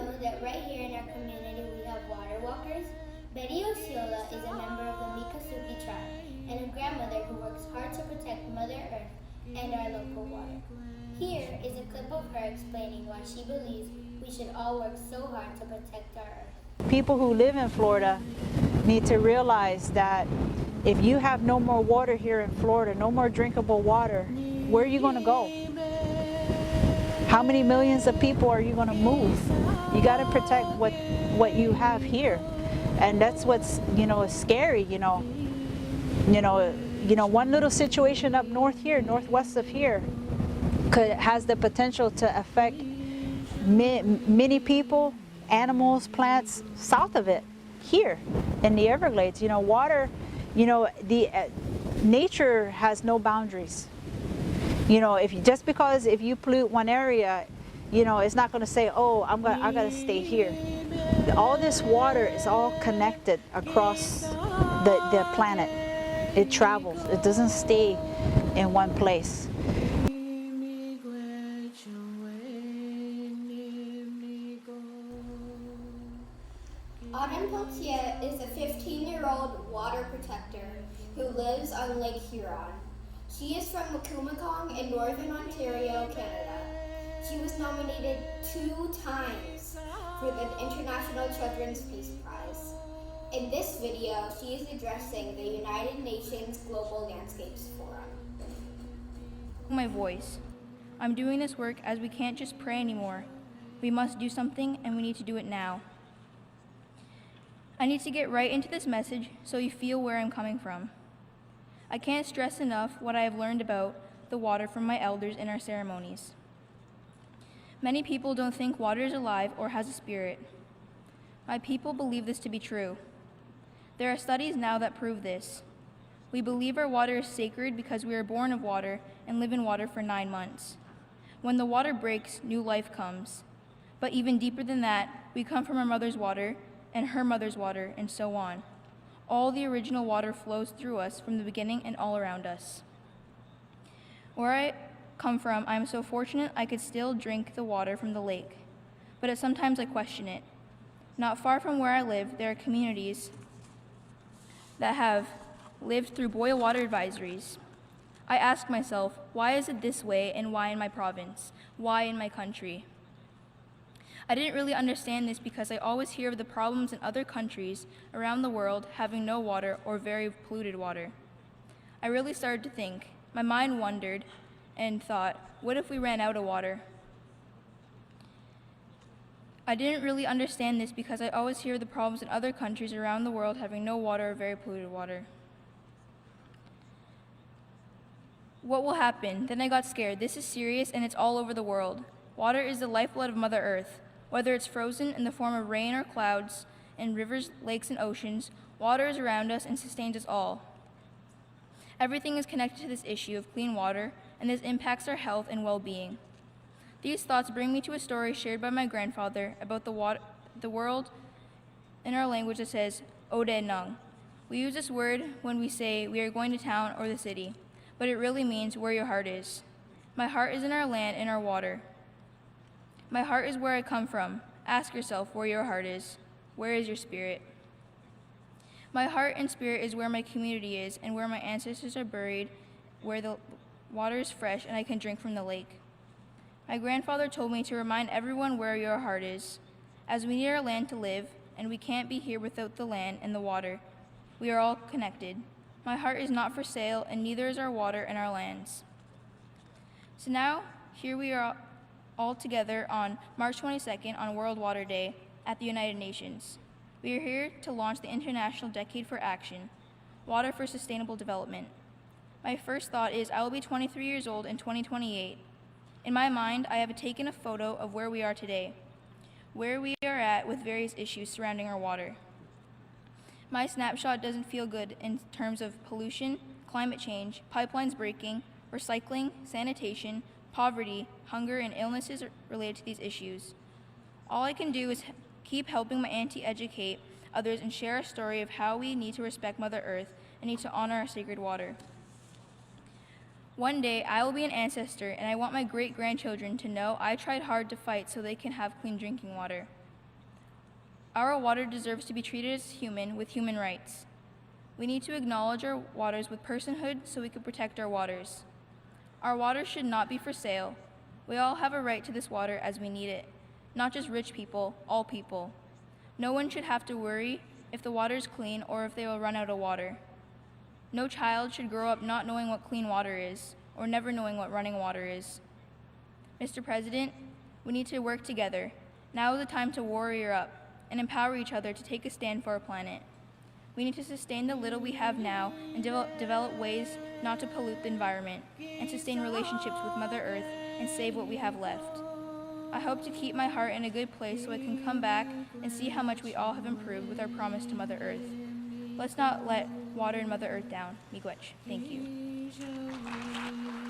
know that right here in our community we have water walkers? Betty Osceola is a member of the Miccosukee tribe and a grandmother who works hard to protect Mother Earth and our local water. Here is a clip of her explaining why she believes we should all work so hard to protect our earth. People who live in Florida need to realize that if you have no more water here in Florida, no more drinkable water, where are you going to go? How many millions of people are you going to move? You got to protect what you have here, and that's what's is scary. One little situation up north here, northwest of here, has the potential to affect many people, animals, plants south of it, here in the Everglades. Water, nature has no boundaries. If you pollute one area, it's not going to say, oh, I got to stay here. All this water is all connected across the planet. It travels. It doesn't stay in one place. Autumn Peltier is a 15-year-old water protector who lives on Lake Huron. She is from Macoumacong in Northern Ontario, Canada. She was nominated 2 times for the International Children's Peace Prize. In this video, she is addressing the United Nations Global Landscapes Forum. My voice. I'm doing this work as we can't just pray anymore. We must do something, and we need to do it now. I need to get right into this message so you feel where I'm coming from. I can't stress enough what I have learned about the water from my elders in our ceremonies. Many people don't think water is alive or has a spirit. My people believe this to be true. There are studies now that prove this. We believe our water is sacred because we are born of water and live in water for 9 months. When the water breaks, new life comes. But even deeper than that, we come from our mother's water and her mother's water, and so on. All the original water flows through us from the beginning and all around us. Where I come from, I am so fortunate I could still drink the water from the lake, but sometimes I question it. Not far from where I live, there are communities that have lived through boil water advisories. I ask myself, why is it this way, and why in my province? Why in my country? I didn't really understand this because I always hear of the problems in other countries around the world having no water or very polluted water. I really started to think. My mind wandered and thought, what if we ran out of water? I didn't really understand this because I always hear of the problems in other countries around the world having no water or very polluted water. What will happen? Then I got scared. This is serious and it's all over the world. Water is the lifeblood of Mother Earth. Whether it's frozen in the form of rain or clouds, in rivers, lakes, and oceans, water is around us and sustains us all. Everything is connected to this issue of clean water, and this impacts our health and well-being. These thoughts bring me to a story shared by my grandfather about the world in our language that says, Ode Nung. We use this word when we say we are going to town or the city, but it really means where your heart is. My heart is in our land and our water. My heart is where I come from. Ask yourself where your heart is. Where is your spirit? My heart and spirit is where my community is and where my ancestors are buried, where the water is fresh and I can drink from the lake. My grandfather told me to remind everyone where your heart is. As we need our land to live, and we can't be here without the land and the water, we are all connected. My heart is not for sale, and neither is our water and our lands. So now, here we are all together on March 22nd on World Water Day at the United Nations. We are here to launch the International Decade for Action, Water for Sustainable Development. My first thought is I will be 23 years old in 2028. In my mind, I have taken a photo of where we are today, where we are at with various issues surrounding our water. My snapshot doesn't feel good in terms of pollution, climate change, pipelines breaking, recycling, sanitation, poverty, hunger, and illnesses related to these issues. All I can do is keep helping my auntie educate others and share a story of how we need to respect Mother Earth and need to honor our sacred water. One day, I will be an ancestor, and I want my great-grandchildren to know I tried hard to fight so they can have clean drinking water. Our water deserves to be treated as human with human rights. We need to acknowledge our waters with personhood so we can protect our waters. Our water should not be for sale. We all have a right to this water as we need it, not just rich people, all people. No one should have to worry if the water is clean or if they will run out of water. No child should grow up not knowing what clean water is or never knowing what running water is. Mr. President, we need to work together. Now is the time to warrior up and empower each other to take a stand for our planet. We need to sustain the little we have now and develop ways not to pollute the environment and sustain relationships with Mother Earth and save what we have left. I hope to keep my heart in a good place so I can come back and see how much we all have improved with our promise to Mother Earth. Let's not let water and Mother Earth down. Miigwech. Thank you.